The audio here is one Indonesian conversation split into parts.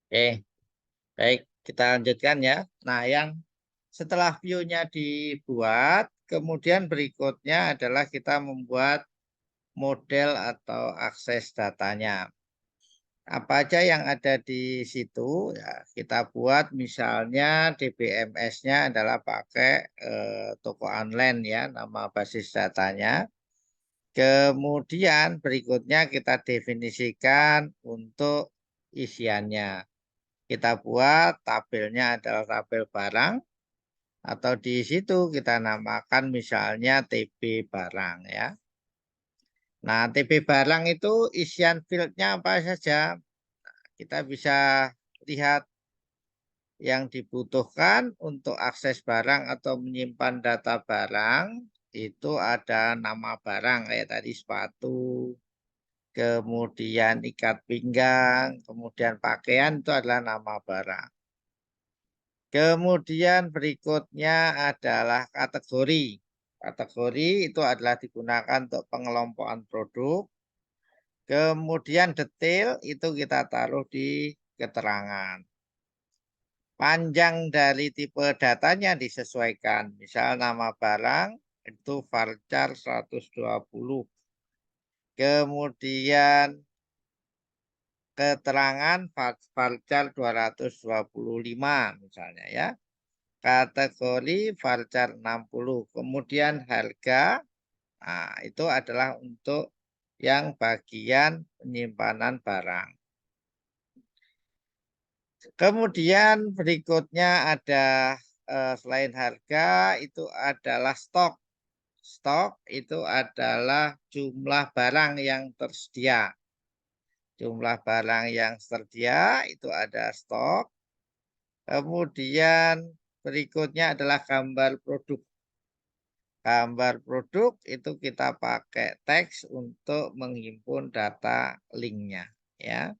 Oke, baik, kita lanjutkan ya. Nah, yang setelah view-nya dibuat, kemudian berikutnya adalah kita membuat model atau akses datanya. Apa aja yang ada di situ, ya, kita buat misalnya DBMS-nya adalah pakai toko online ya, nama basis datanya. Kemudian berikutnya kita definisikan untuk isiannya. Kita buat tabelnya adalah tabel barang atau di situ kita namakan misalnya TB barang ya. Nah, TB barang itu isian fieldnya apa saja? Kita bisa lihat yang dibutuhkan untuk akses barang atau menyimpan data barang itu ada nama barang kayak tadi sepatu, kemudian ikat pinggang, kemudian pakaian itu adalah nama barang. Kemudian berikutnya adalah kategori. Kategori itu adalah digunakan untuk pengelompokan produk. Kemudian detail itu kita taruh di keterangan. Panjang dari tipe datanya disesuaikan. Misal nama barang itu varchar 120. Kemudian keterangan varchar 225 misalnya ya. Kategori varchar 60. Kemudian harga, nah, itu adalah untuk yang bagian penyimpanan barang. Kemudian berikutnya ada selain harga itu adalah stok. Stok itu adalah jumlah barang yang tersedia. Jumlah barang yang tersedia itu ada stok. Kemudian berikutnya adalah gambar produk. Gambar produk itu kita pakai teks untuk menghimpun data linknya ya.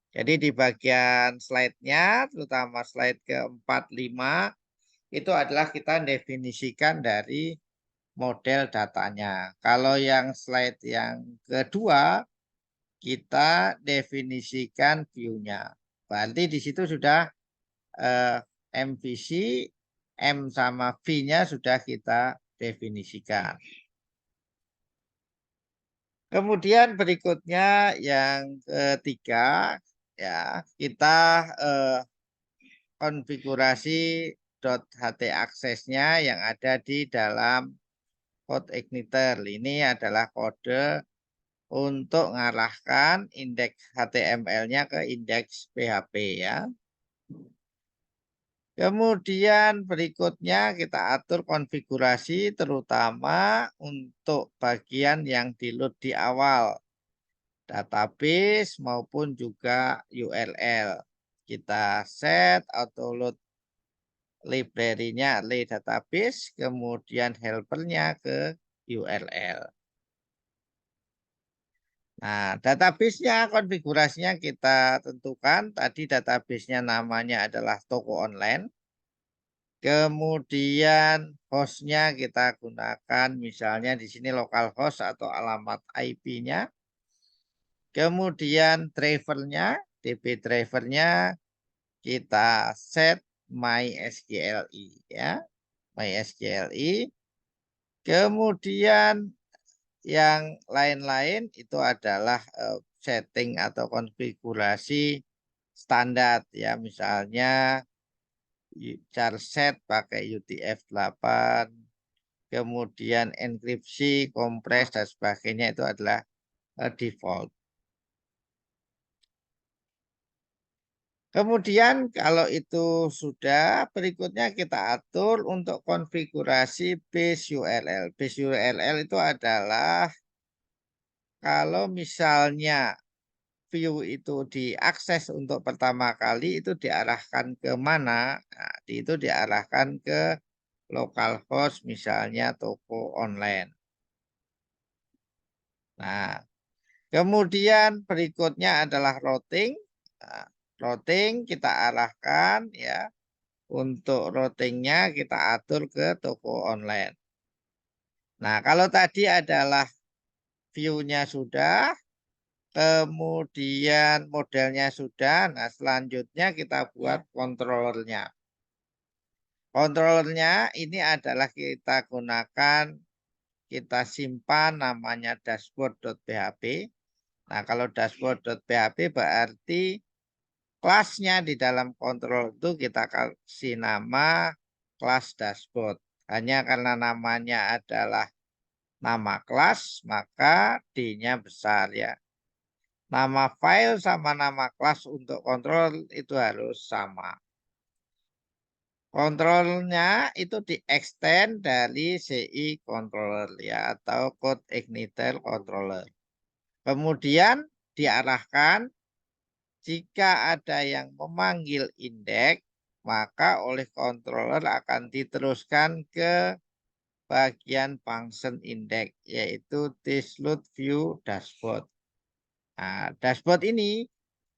Jadi di bagian slide-nya, terutama slide keempat, lima, itu adalah kita definisikan dari model datanya. Kalau yang slide yang kedua, kita definisikan view-nya. Berarti di situ sudah eh, MVC, M sama V-nya sudah kita definisikan. Kemudian berikutnya yang ketiga, ya kita eh, konfigurasi .ht aksesnya yang ada di dalam code igniter. Ini adalah kode untuk mengarahkan indeks HTML-nya ke indeks PHP ya. Kemudian berikutnya kita atur konfigurasi terutama untuk bagian yang di load di awal. Database maupun juga URL. Kita set auto load library-nya database, kemudian helpernya ke URL. Nah, database-nya konfigurasinya kita tentukan. Tadi database-nya namanya adalah toko online. Kemudian host-nya kita gunakan misalnya di sini localhost atau alamat IP-nya. Kemudian drivernya, DB drivernya kita set MySQLi ya. MySQLi. Kemudian yang lain-lain itu adalah setting atau konfigurasi standar ya. Misalnya char set pakai UTF-8. Kemudian enkripsi, kompres dan sebagainya itu adalah default. Kemudian kalau itu sudah, berikutnya kita atur untuk konfigurasi base URL. Base URL itu adalah kalau misalnya view itu diakses untuk pertama kali itu diarahkan ke mana? Nah, itu diarahkan ke localhost misalnya toko online. Nah, kemudian berikutnya adalah routing. Nah, routing kita arahkan ya. Untuk routingnya kita atur ke toko online. Nah, kalau tadi adalah view-nya sudah, kemudian modelnya sudah. Nah, selanjutnya kita buat controllernya. Controllernya ini adalah kita gunakan, kita simpan namanya dashboard.php. Nah, kalau dashboard.php berarti kelasnya di dalam control itu kita kasih nama kelas dashboard. Hanya karena namanya adalah nama kelas, maka D-nya besar ya. Nama file sama nama kelas untuk kontrol itu harus sama. Kontrolnya itu di extend dari CI controller ya, atau code igniter controller. Kemudian diarahkan jika ada yang memanggil indeks, maka oleh controller akan diteruskan ke bagian function index, yaitu thisload view dashboard. Nah, dashboard ini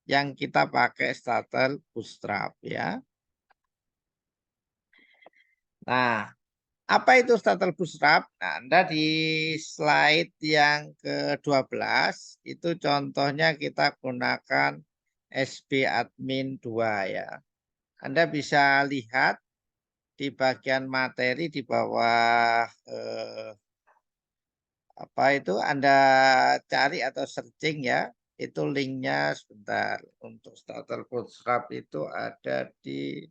yang kita pakai starter bootstrap ya. Nah, apa itu starter bootstrap? Nah, Anda di slide yang ke-12 itu contohnya kita gunakan SBadmin 2 ya. Anda bisa lihat di bagian materi di bawah apa itu Anda cari atau searching ya. Itu linknya sebentar. Untuk starter bootstrap itu ada di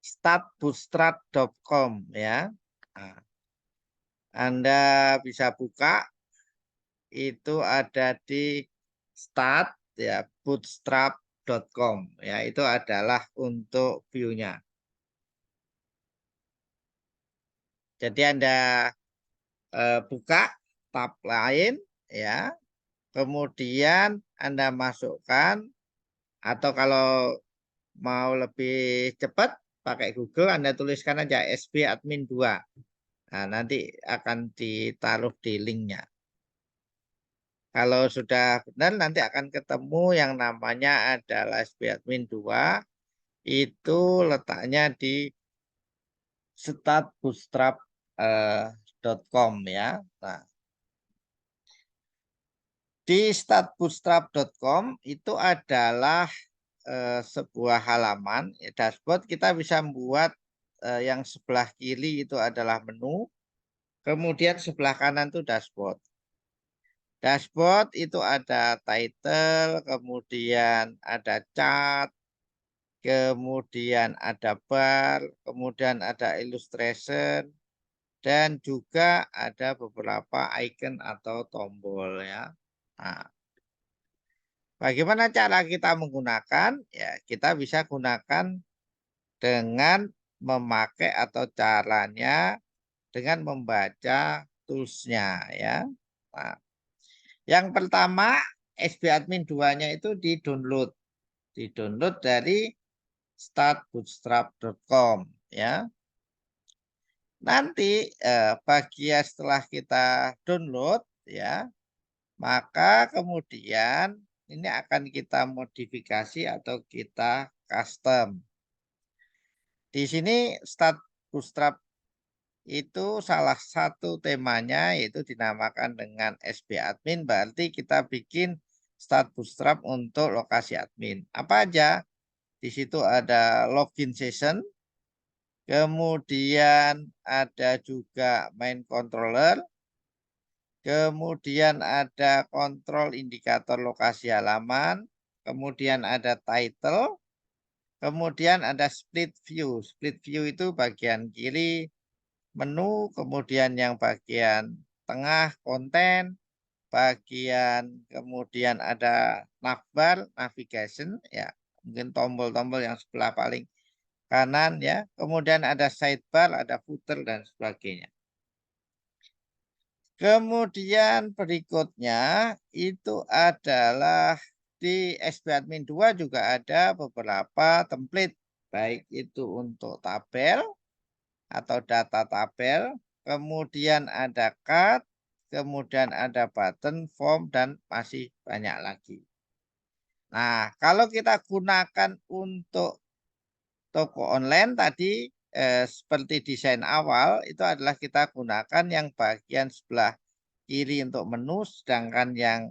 startbootstrap.com ya. Nah, Anda bisa buka, itu ada di start ya bootstrap.com ya, itu adalah untuk view-nya. Jadi Anda buka tab lain ya, kemudian Anda masukkan, atau kalau mau lebih cepat pakai Google, Anda tuliskan aja SBadmin 2. Nah, nanti akan ditaruh di linknya. Kalau sudah benar, nanti akan ketemu yang namanya adalah SBadmin 2. Itu letaknya di startbootstrap.com ya. Nah, di startbootstrap.com itu adalah sebuah halaman dashboard. Kita bisa membuat yang sebelah kiri itu adalah menu, kemudian sebelah kanan itu dashboard. Dashboard itu ada title, kemudian ada chart, kemudian ada bar, kemudian ada illustration, dan juga ada beberapa icon atau tombol ya. Nah, bagaimana cara kita menggunakan? Ya, kita bisa gunakan dengan memakai atau caranya dengan membaca toolsnya ya. Nah, yang pertama SBadmin 2-nya itu di-download. Di-download dari startbootstrap.com ya. Nanti bagian setelah kita download ya, maka kemudian ini akan kita modifikasi atau kita custom. Di sini Start Bootstrap itu salah satu temanya yaitu dinamakan dengan SBadmin, berarti kita bikin Start Bootstrap untuk lokasi admin. Apa aja? Di situ ada login session, kemudian ada juga main controller, kemudian ada kontrol indikator lokasi halaman, kemudian ada title, kemudian ada split view. Split view itu bagian kiri menu, kemudian yang bagian tengah konten, bagian kemudian ada navbar, navigation ya, mungkin tombol-tombol yang sebelah paling kanan ya, kemudian ada sidebar, ada footer dan sebagainya. Kemudian berikutnya itu adalah di SBadmin 2 juga ada beberapa template, baik itu untuk tabel atau data tabel, kemudian ada card, kemudian ada button, form, dan masih banyak lagi. Nah, kalau kita gunakan untuk toko online tadi seperti desain awal itu adalah kita gunakan yang bagian sebelah kiri untuk menu, sedangkan yang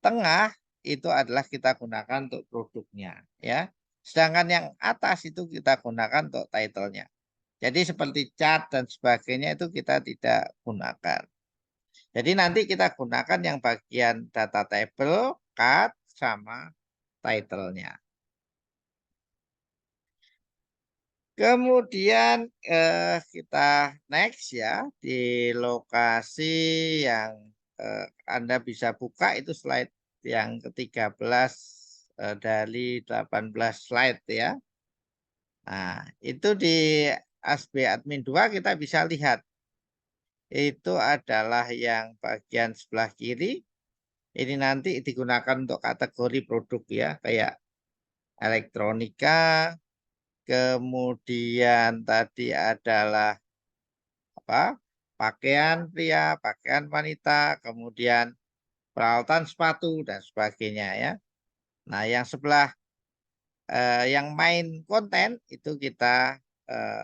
tengah itu adalah kita gunakan untuk produknya, ya. Sedangkan yang atas itu kita gunakan untuk title-nya. Jadi seperti chart dan sebagainya itu kita tidak gunakan. Jadi nanti kita gunakan yang bagian data table, cut, sama title-nya. Kemudian kita next ya di lokasi yang Anda bisa buka itu slide yang ke-13 dari 18 slide ya. Nah, itu di ASB Admin 2 kita bisa lihat. Itu adalah yang bagian sebelah kiri. Ini nanti digunakan untuk kategori produk ya, kayak elektronika, kemudian tadi adalah apa? Pakaian pria, pakaian wanita, kemudian peralatan sepatu dan sebagainya ya. Nah, yang sebelah yang main konten itu kita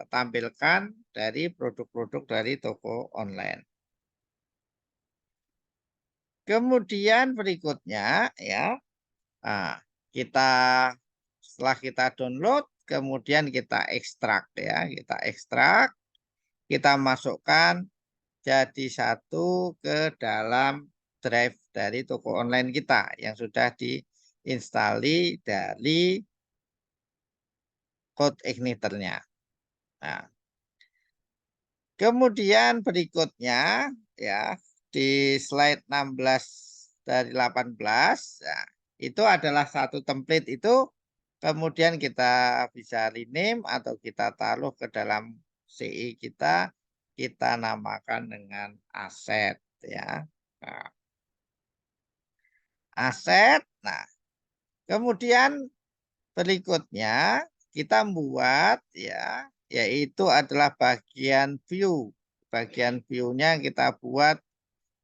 tampilkan dari produk-produk dari toko online. Kemudian berikutnya ya, nah, kita setelah kita download, kemudian kita ekstrak ya, kita ekstrak, kita masukkan jadi satu ke dalam drive dari toko online kita yang sudah diinstali dari code igniternya. Nah, kemudian berikutnya ya di slide 16 dari 18 ya, itu adalah satu template itu kemudian kita bisa rename atau kita taruh ke dalam CI kita namakan dengan aset ya. Nah, aset. Nah, kemudian berikutnya kita buat ya, yaitu adalah bagian view. Bagian view-nya kita buat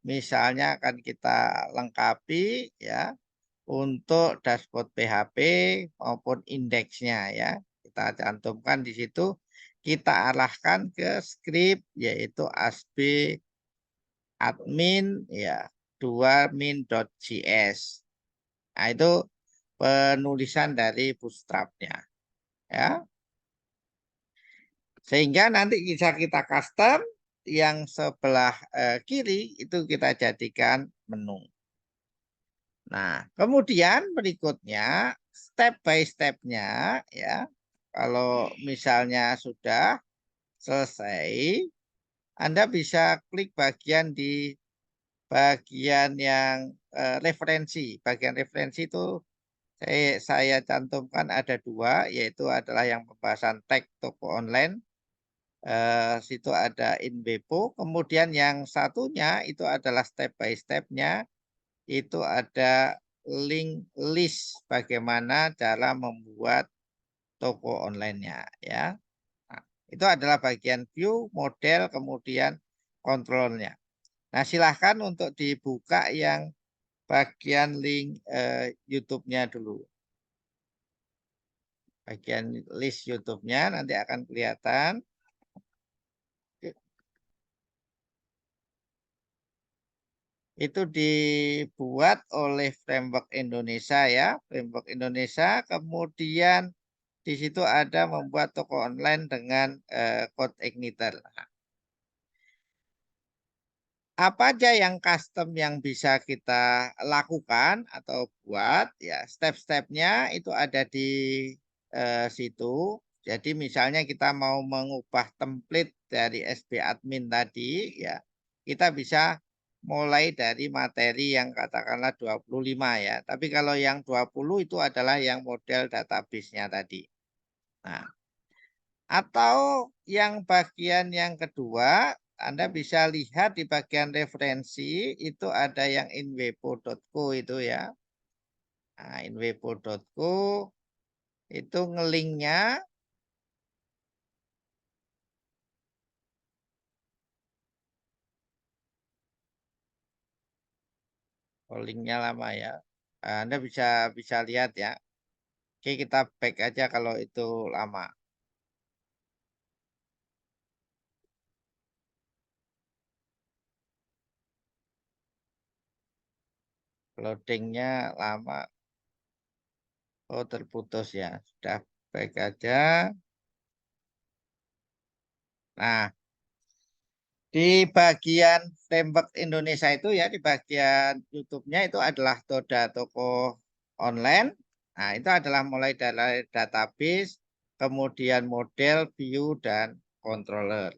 misalnya akan kita lengkapi ya untuk dashboard PHP maupun indeksnya ya. Kita cantumkan di situ, kita arahkan ke script yaitu asb admin ya 2 min.js. Nah, itu penulisan dari bootstrap-nya ya. Sehingga nanti bisa kita custom yang sebelah kiri itu kita jadikan menu. Nah, kemudian berikutnya step by step-nya ya. Kalau misalnya sudah selesai, Anda bisa klik bagian di bagian yang referensi. Bagian referensi itu saya cantumkan ada dua, yaitu adalah yang pembahasan tag toko online. Situ ada InBepo. Kemudian yang satunya itu adalah step by step-nya. Itu ada link list bagaimana cara membuat toko online-nya ya. Nah, itu adalah bagian view, model, kemudian kontrolnya. Nah, silahkan untuk dibuka yang bagian link YouTube-nya dulu. Bagian list YouTube-nya nanti akan kelihatan. Itu dibuat oleh Framework Indonesia ya. Framework Indonesia, kemudian di situ ada membuat toko online dengan code igniter. Apa aja yang custom yang bisa kita lakukan atau buat ya step-stepnya itu ada di situ. Jadi misalnya kita mau mengubah template dari SB admin tadi ya kita bisa mulai dari materi yang katakanlah 25 ya. Tapi kalau yang 20 itu adalah yang model database-nya tadi. Nah, atau yang bagian yang kedua, Anda bisa lihat di bagian referensi, itu ada yang inwepo.co itu ya. Nah, inwepo.co itu ngelinknya, oh, linknya lama ya. Anda bisa bisa lihat ya. Oke, kita back aja kalau itu lama. Loadingnya lama. Oh, terputus ya. Sudah baik aja. Nah, di bagian framework Indonesia itu ya, di bagian YouTube-nya itu adalah Toda Toko Online. Nah, itu adalah mulai dari database, kemudian model, view, dan controller.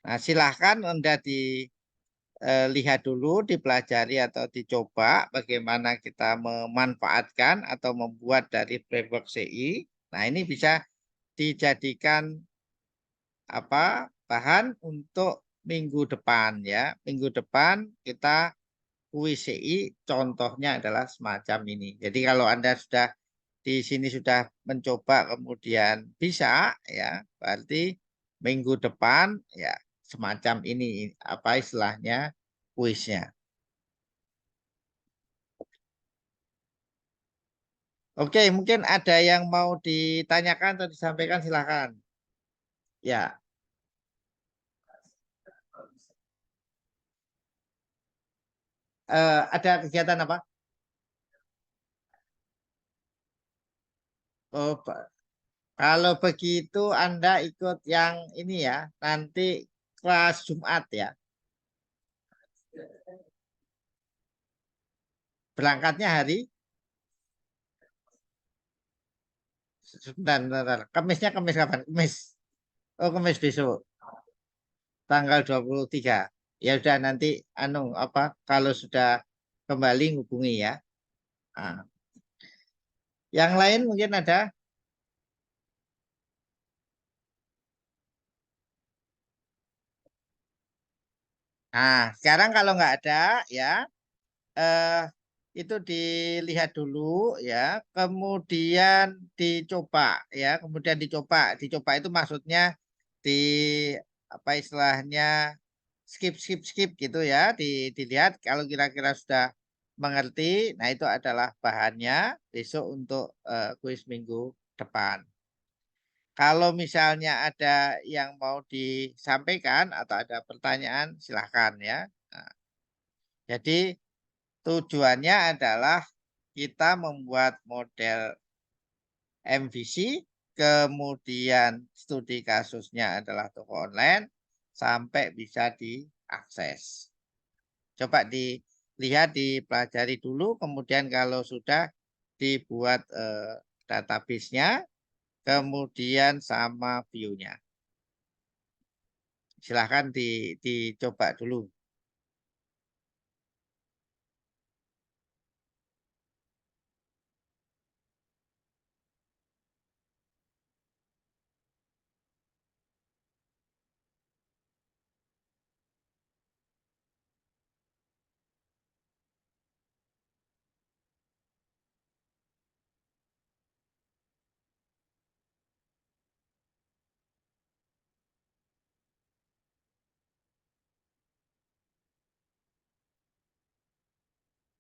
Nah, silahkan Anda dilihat dulu, dipelajari atau dicoba bagaimana kita memanfaatkan atau membuat dari framework CI. Nah, ini bisa dijadikan apa bahan untuk minggu depan ya. Minggu depan kita kuis CI contohnya adalah semacam ini. Jadi kalau Anda sudah di sini sudah mencoba kemudian bisa ya, berarti minggu depan ya semacam ini apa istilahnya kuisnya. Oke, mungkin ada yang mau ditanyakan atau disampaikan silakan. Ya, ada kegiatan apa? Oh, kalau begitu Anda ikut yang ini ya, nanti kelas Jumat ya. Berangkatnya hari sebentar, sebentar, sebentar. Kamisnya Kamis kapan? Kamis. Oh, Kamis besok, tanggal 23. Ya udah nanti anu apa kalau sudah kembali hubungi ya. Nah, yang lain mungkin ada. Nah, sekarang kalau nggak ada ya eh itu dilihat dulu ya, kemudian dicoba ya, kemudian dicoba itu maksudnya di apa istilahnya skip gitu ya, dilihat kalau kira-kira sudah mengerti, nah itu adalah bahannya besok untuk kuis minggu depan. Kalau misalnya ada yang mau disampaikan atau ada pertanyaan, silahkan ya. Nah, jadi tujuannya adalah kita membuat model MVC, kemudian studi kasusnya adalah toko online, sampai bisa diakses. Coba dilihat, dipelajari dulu, kemudian kalau sudah dibuat database-nya, kemudian sama view-nya. Silahkan dicoba dulu.